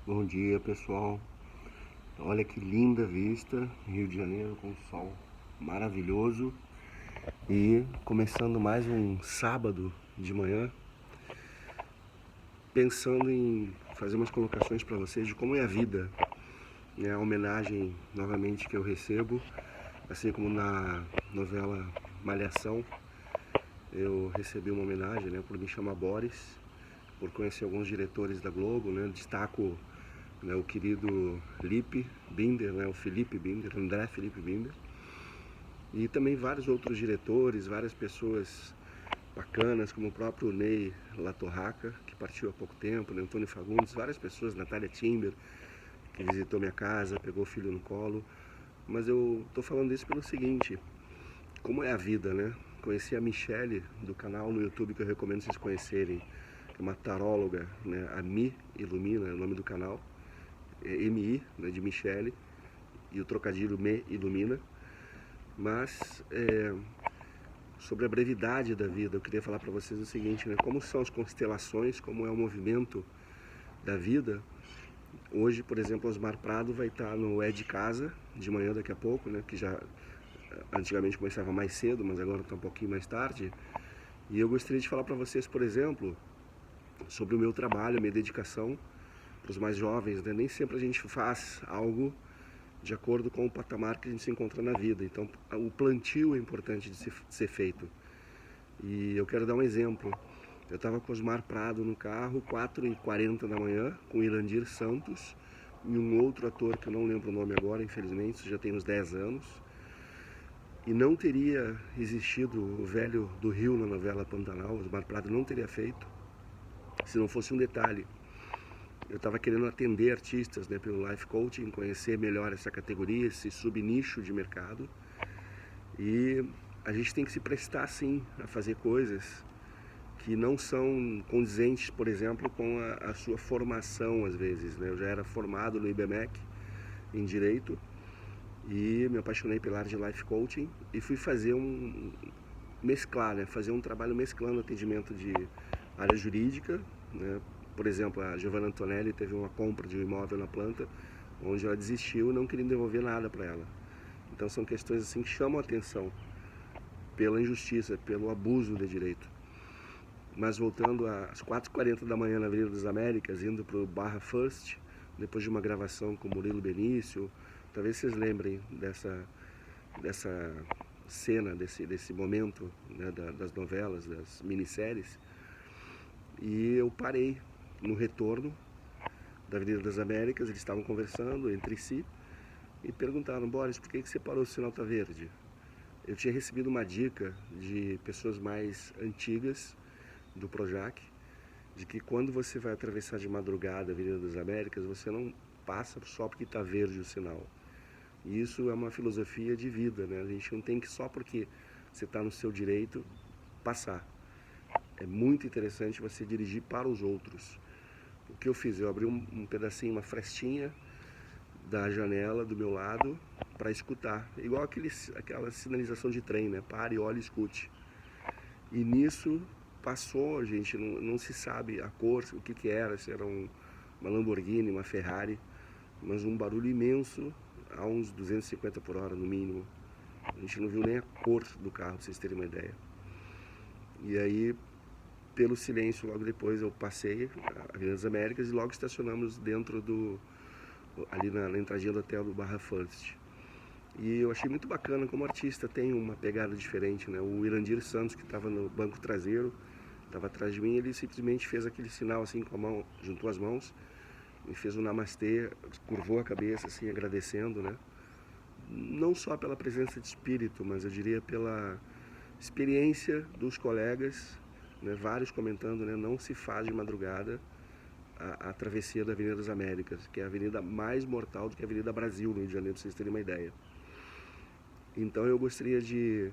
Bom dia, pessoal. Olha que linda vista, Rio de Janeiro com sol maravilhoso e começando mais um sábado de manhã, pensando em fazer umas colocações para vocês de como é a vida, né? A homenagem novamente que eu recebo, assim como na novela Malhação, eu recebi uma homenagem, né, por me chamar Boris, por conhecer alguns diretores da Globo, né? Destaco, né, o querido Lipe Binder, né, o Felipe Binder, André Felipe Binder, e também vários outros diretores, várias pessoas bacanas, como o próprio Ney Latorraca, que partiu há pouco tempo, né, Antônio Fagundes, várias pessoas, Natália Timber, que visitou minha casa, pegou o filho no colo. Mas eu tô falando isso pelo seguinte: como é a vida, né? Conheci a Michele do canal no YouTube que eu recomendo vocês conhecerem, que é uma taróloga, né? A Mi Ilumina é o nome do canal, é MI, né, de Michele, e o trocadilho Me Ilumina. Mas sobre a brevidade da vida, eu queria falar para vocês o seguinte, né? Como são as constelações, como é o movimento da vida. Hoje, por exemplo, Osmar Prado vai estar no É de Casa, de manhã daqui a pouco, né? Que já antigamente começava mais cedo, mas agora está um pouquinho mais tarde. E eu gostaria de falar para vocês, por exemplo, sobre o meu trabalho, a minha dedicação para os mais jovens, né? Nem sempre a gente faz algo de acordo com o patamar que a gente se encontra na vida. Então, o plantio é importante de ser feito. E eu quero dar um exemplo. Eu estava com Osmar Prado no carro, 4h40 da manhã, com Irandir Santos e um outro ator que eu não lembro o nome agora, infelizmente, isso já tem uns 10 anos. E não teria existido o velho do Rio na novela Pantanal, Osmar Prado não teria feito, se não fosse um detalhe. Eu estava querendo atender artistas, né, pelo Life Coaching, conhecer melhor essa categoria, esse subnicho de mercado. E a gente tem que se prestar, sim, a fazer coisas que não são condizentes, por exemplo, com a sua formação, às vezes, né? Eu já era formado no IBMEC em Direito e me apaixonei pela área de Life Coaching e fui fazer mesclar, né? Fazer um trabalho mesclando atendimento de área jurídica, né? Por exemplo, a Giovanna Antonelli teve uma compra de um imóvel na planta, onde ela desistiu e não queria devolver nada para ela. Então são questões assim que chamam a atenção pela injustiça, pelo abuso de direito. Mas voltando às 4h40 da manhã na Avenida das Américas, indo para o Barra First, depois de uma gravação com Murilo Benício, talvez vocês lembrem dessa cena, desse momento, né, das novelas, das minisséries. E eu parei no retorno da Avenida das Américas, eles estavam conversando entre si e perguntaram: Boris, por que você parou, o sinal está verde? Eu tinha recebido uma dica de pessoas mais antigas do Projac, de que quando você vai atravessar de madrugada a Avenida das Américas, você não passa só porque está verde o sinal. E isso é uma filosofia de vida, né? A gente não tem que só porque você está no seu direito passar. É muito interessante você dirigir para os outros. O que eu fiz? Eu abri um pedacinho, uma frestinha da janela do meu lado para escutar. Igual aquela sinalização de trem, né? Pare, olhe e escute. E nisso passou, gente, não se sabe a cor, o que era, se era uma Lamborghini, uma Ferrari, mas um barulho imenso, a uns 250 por hora no mínimo. A gente não viu nem a cor do carro, pra vocês terem uma ideia. E aí, pelo silêncio, logo depois eu passei a Avenida das Américas e logo estacionamos dentro ali na entradinha do hotel do Barra First. E eu achei muito bacana como o artista tem uma pegada diferente, né? O Irandir Santos, que estava no banco traseiro, estava atrás de mim, ele simplesmente fez aquele sinal assim com a mão, juntou as mãos e fez um namastê, curvou a cabeça assim, agradecendo, né? Não só pela presença de espírito, mas eu diria pela experiência dos colegas, né? Vários comentando, né? Não se faz de madrugada a travessia da Avenida das Américas, que é a avenida mais mortal do que a Avenida Brasil no Rio de Janeiro, para vocês terem uma ideia. Então eu gostaria de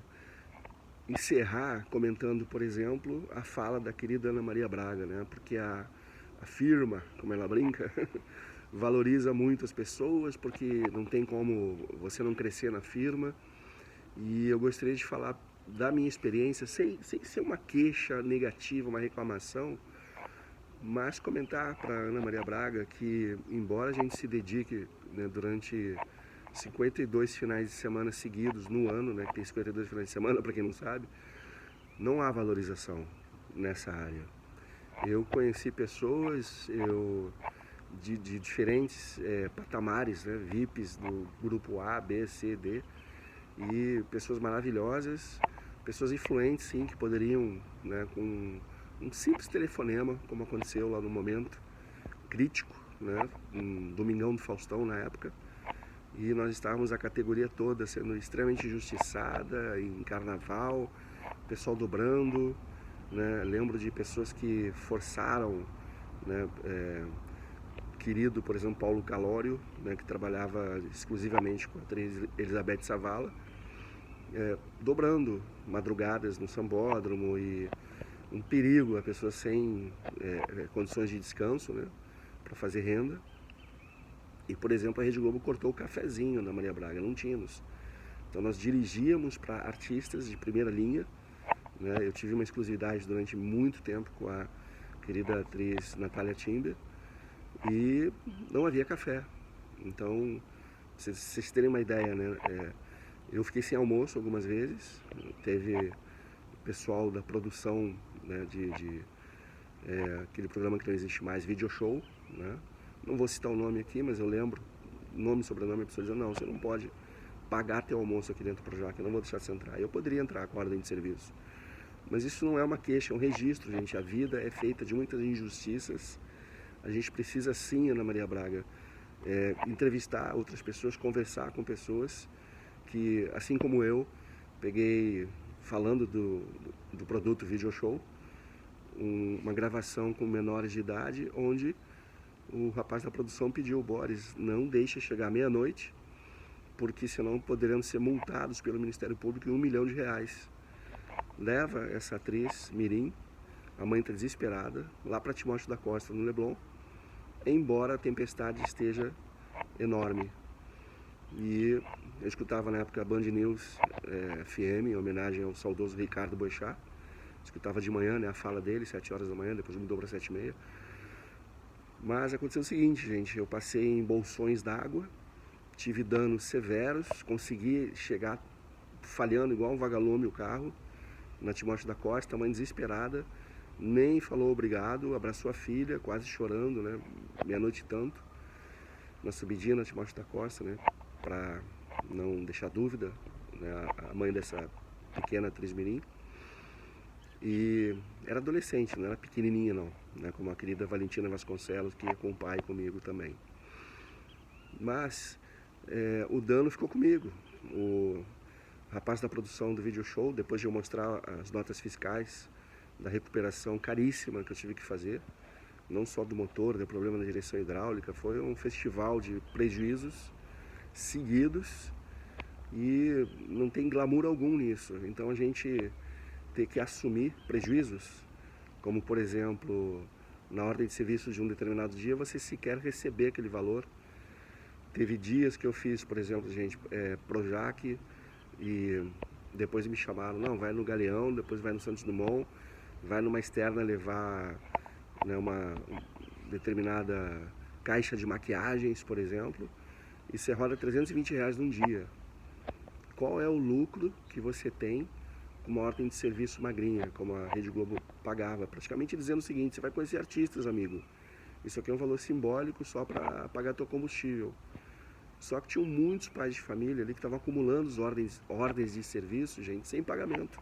encerrar comentando, por exemplo, a fala da querida Ana Maria Braga, né? Porque a firma, como ela brinca, valoriza muito as pessoas, porque não tem como você não crescer na firma. E eu gostaria de falar da minha experiência, sem ser uma queixa negativa, uma reclamação, Mas comentar para Ana Maria Braga que, embora a gente se dedique, né, durante 52 finais de semana seguidos no ano, né, que tem 52 finais de semana, para quem não sabe, não há valorização nessa área. Eu conheci pessoas de diferentes patamares, né, VIPs do grupo A, B, C, D, e pessoas maravilhosas, pessoas influentes, sim, que poderiam, né, com um simples telefonema, como aconteceu lá no momento crítico, né, um Domingão do Faustão na época, e nós estávamos a categoria toda sendo extremamente injustiçada em carnaval, pessoal dobrando, né, lembro de pessoas que forçaram, né, querido, por exemplo, Paulo Calório, né, que trabalhava exclusivamente com a atriz Elizabeth Savala, dobrando madrugadas no sambódromo, e um perigo a pessoa sem condições de descanso, né, para fazer renda. E, por exemplo, a Rede Globo cortou o cafezinho na Maria Braga, não tínhamos. Então nós dirigíamos para artistas de primeira linha, né? Eu tive uma exclusividade durante muito tempo com a querida atriz Natália Timber, e não havia café. Então, pra vocês terem uma ideia, né? Eu fiquei sem almoço algumas vezes. Teve o pessoal da produção, né, aquele programa que não existe mais, Video Show, né? Não vou citar o nome aqui, mas eu lembro nome e sobrenome. A pessoa diz: não, você não pode pagar teu almoço aqui dentro do Projac, eu não vou deixar você entrar. Eu poderia entrar com a ordem de serviço, mas isso não é uma queixa, é um registro, gente. A vida é feita de muitas injustiças. A gente precisa sim, Ana Maria Braga, entrevistar outras pessoas, conversar com pessoas que, assim como eu, peguei, falando do produto Video Show, uma gravação com menores de idade, onde o rapaz da produção pediu: Boris, não deixe chegar meia-noite, porque senão poderemos ser multados pelo Ministério Público em R$1 milhão. Leva essa atriz mirim, a mãe está desesperada, lá para Timóteo da Costa, no Leblon, embora a tempestade esteja enorme. E eu escutava na época a Band News FM, em homenagem ao saudoso Ricardo Boechat. Escutava de manhã, né, a fala dele, 7 horas da manhã, depois mudou para 7h30. Mas aconteceu o seguinte, gente: eu passei em bolsões d'água, tive danos severos, consegui chegar falhando igual um vagalume o carro na Timóteo da Costa. A mãe desesperada, nem falou obrigado, abraçou a filha, quase chorando, né, meia-noite e tanto, na subidinha na Timóteo da Costa, né, para não deixar dúvida, né, a mãe dessa pequena atriz mirim. E era adolescente, não era pequenininha não, né, como a querida Valentina Vasconcelos, que ia com o pai comigo também. Mas o dano ficou comigo. O rapaz da produção do Video Show, depois de eu mostrar as notas fiscais da recuperação caríssima que eu tive que fazer, não só do motor, do problema da direção hidráulica, foi um festival de prejuízos seguidos, e não tem glamour algum nisso. Então a gente ter que assumir prejuízos, como por exemplo, na ordem de serviços de um determinado dia, você sequer receber aquele valor. Teve dias que eu fiz, por exemplo, gente, Projac, e depois me chamaram: não, vai no Galeão, depois vai no Santos Dumont, vai numa externa levar, né, uma determinada caixa de maquiagens, por exemplo, e você roda R$320 num dia. Qual é o lucro que você tem com uma ordem de serviço magrinha, como a Rede Globo pagava? Praticamente dizendo o seguinte: você vai conhecer artistas, amigo, isso aqui é um valor simbólico só para pagar teu combustível. Só que tinham muitos pais de família ali que estavam acumulando as ordens de serviço, gente, sem pagamento.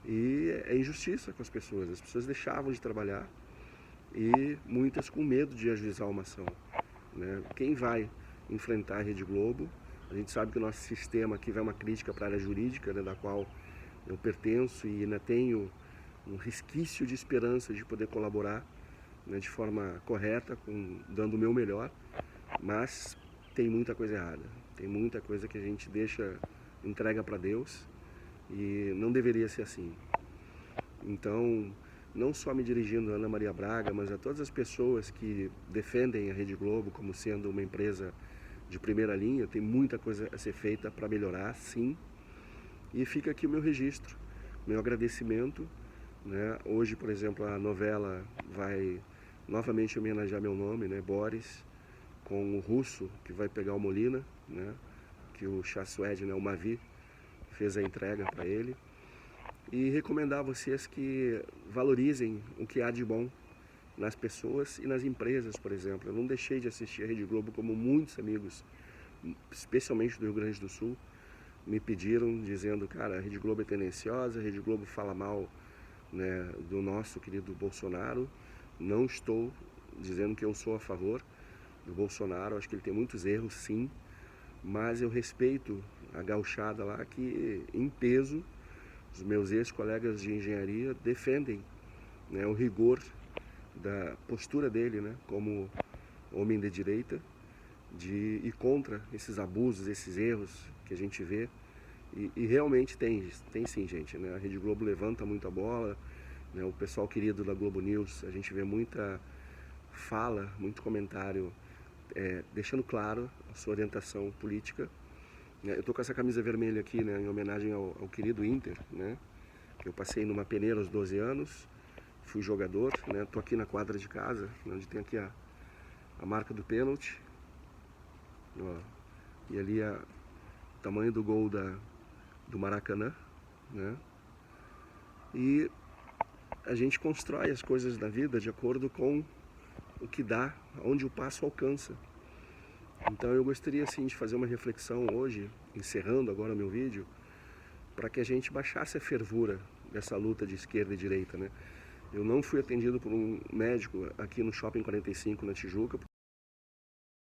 E é injustiça com as pessoas deixavam de trabalhar, e muitas com medo de ajuizar uma ação, né? Quem vai enfrentar a Rede Globo, a gente sabe que o nosso sistema aqui vai uma crítica para a área jurídica, né, da qual eu pertenço, e ainda tenho um resquício de esperança de poder colaborar, né, de forma correta, dando o meu melhor, mas tem muita coisa errada, tem muita coisa que a gente entrega para Deus, e não deveria ser assim. Então, não só me dirigindo a Ana Maria Braga, mas a todas as pessoas que defendem a Rede Globo como sendo uma empresa de primeira linha, tem muita coisa a ser feita para melhorar, sim. E fica aqui o meu registro, meu agradecimento, né? Hoje, por exemplo, a novela vai novamente homenagear meu nome, né, Boris, com o russo que vai pegar o Molina, né, que o Chassued, né, o Mavi, fez a entrega para ele. E recomendar a vocês que valorizem o que há de bom nas pessoas e nas empresas, por exemplo. Eu não deixei de assistir a Rede Globo, como muitos amigos, especialmente do Rio Grande do Sul, me pediram, dizendo, cara, a Rede Globo é tendenciosa, a Rede Globo fala mal, né, do nosso querido Bolsonaro. Não estou dizendo que eu sou a favor do Bolsonaro, acho que ele tem muitos erros, sim, mas eu respeito a gauchada lá que, em peso, os meus ex-colegas de engenharia defendem, né, o rigor da postura dele, né, como homem de direita, de ir contra esses abusos, esses erros que a gente vê. E realmente tem sim, gente, né? A Rede Globo levanta muita bola, né? O pessoal querido da Globo News, a gente vê muita fala, muito comentário, deixando claro a sua orientação política. Eu tô com essa camisa vermelha aqui, né, em homenagem ao querido Inter, né? Eu passei numa peneira aos 12 anos, fui jogador, né? Tô aqui na quadra de casa, onde tem aqui a marca do pênalti, ó, e ali o tamanho do gol do Maracanã, né? E a gente constrói as coisas da vida de acordo com o que dá, onde o passo alcança. Então eu gostaria sim de fazer uma reflexão hoje, encerrando agora meu vídeo, para que a gente baixasse a fervura dessa luta de esquerda e direita, né? Eu não fui atendido por um médico aqui no Shopping 45, na Tijuca,